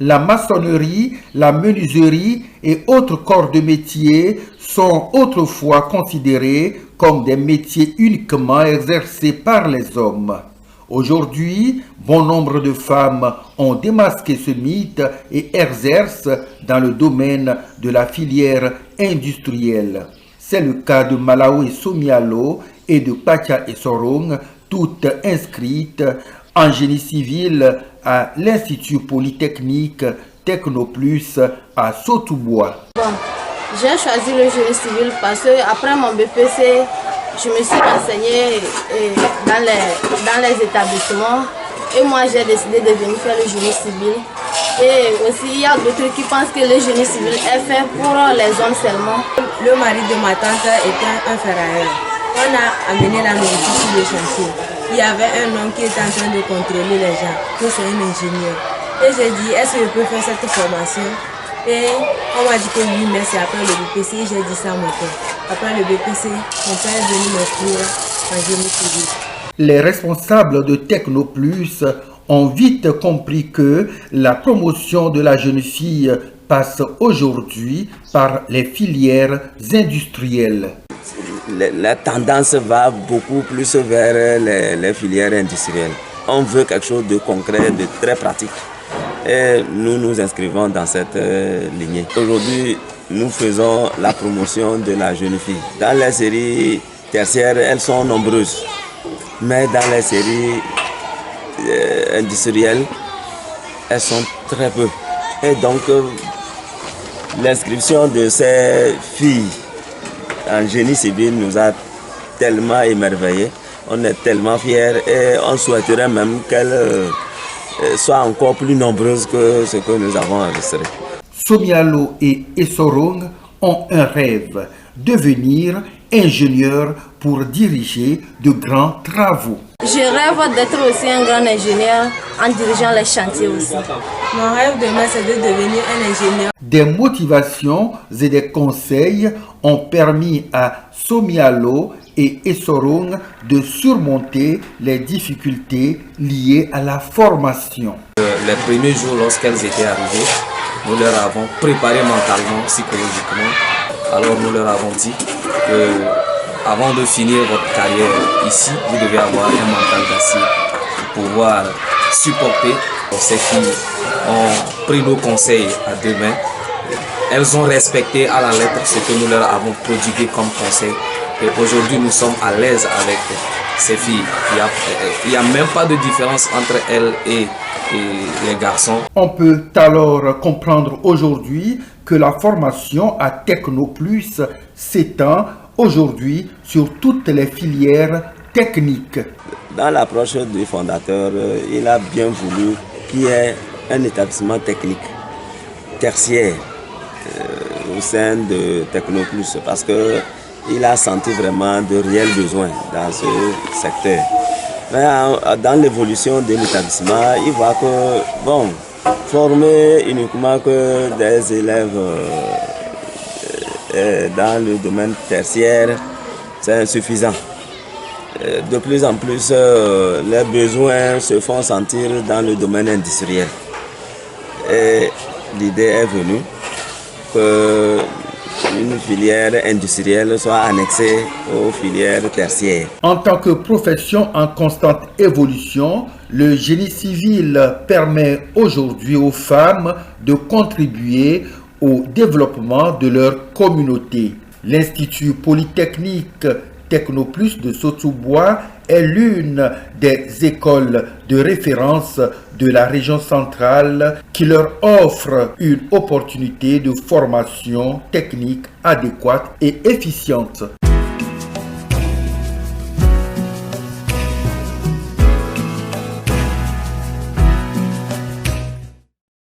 La maçonnerie, la menuiserie et autres corps de métier sont autrefois considérés comme des métiers uniquement exercés par les hommes. Aujourd'hui, bon nombre de femmes ont démasqué ce mythe et exercent dans le domaine de la filière industrielle. C'est le cas de Malawi Somialo et de Pacha Essorong, toutes inscrites en génie civil à l'Institut Polytechnique Technoplus à Sotobois. Bon, j'ai choisi le génie civil parce que après mon BPC, je me suis renseignée dans les établissements et moi j'ai décidé de venir faire le génie civil. Et aussi il y a d'autres qui pensent que le génie civil est fait pour les hommes seulement. Le mari de ma tante était un ferrailleur. On a amené la nourriture sur le chantier. Il y avait un homme qui était en train de contrôler les gens, que c'est un ingénieur. Et j'ai dit, est-ce que je peux faire cette formation? Et on m'a dit que oui, mais c'est après le BPC. J'ai dit ça à mon père. Après le BPC, mon père est venu m'instruire en génie civil. Les responsables de Technoplus ont vite compris que la promotion de la jeune fille passe aujourd'hui par les filières industrielles. La tendance va beaucoup plus vers les filières industrielles. On veut quelque chose de concret, de très pratique. Et nous nous inscrivons dans cette lignée. Aujourd'hui, nous faisons la promotion de la jeune fille. Dans les séries tertiaires, elles sont nombreuses. Mais dans les séries industrielles, elles sont très peu. Et donc, l'inscription de ces filles en génie civil nous a tellement émerveillés. On est tellement fiers et on souhaiterait même qu'elles soient encore plus nombreuses que ce que nous avons enregistré. Somialo et Essorong ont un rêve, devenir ingénieurs pour diriger de grands travaux. Je rêve d'être aussi un grand ingénieur en dirigeant les chantiers aussi. Mon rêve demain, c'est de devenir un ingénieur. Des motivations et des conseils ont permis à Somialo et Essorong de surmonter les difficultés liées à la formation. Les premiers jours, lorsqu'elles étaient arrivées, nous leur avons préparé mentalement, psychologiquement. Alors nous leur avons dit que avant de finir votre carrière ici, vous devez avoir un mental d'acier pour pouvoir supporter. Ces filles ont pris nos conseils à deux mains. Elles ont respecté à la lettre ce que nous leur avons prodigué comme conseil. Et aujourd'hui, nous sommes à l'aise avec ces filles. Il n'y a même pas de différence entre elles et les garçons. On peut alors comprendre aujourd'hui que la formation à Technoplus s'étend aujourd'hui sur toutes les filières techniques. Dans l'approche du fondateur, il a bien voulu qu'il y ait un établissement technique tertiaire au sein de Technoplus parce qu'il a senti vraiment de réels besoins dans ce secteur. Mais dans l'évolution de l'établissement, il voit que, bon, former uniquement que des élèves dans le domaine tertiaire, c'est insuffisant. De plus en plus, les besoins se font sentir dans le domaine industriel. Et l'idée est venue qu'une filière industrielle soit annexée aux filières tertiaires. En tant que profession en constante évolution, le génie civil permet aujourd'hui aux femmes de contribuer au développement de leur communauté. L'Institut Polytechnique Technoplus de Sotobois est l'une des écoles de référence de la région centrale qui leur offre une opportunité de formation technique adéquate et efficiente.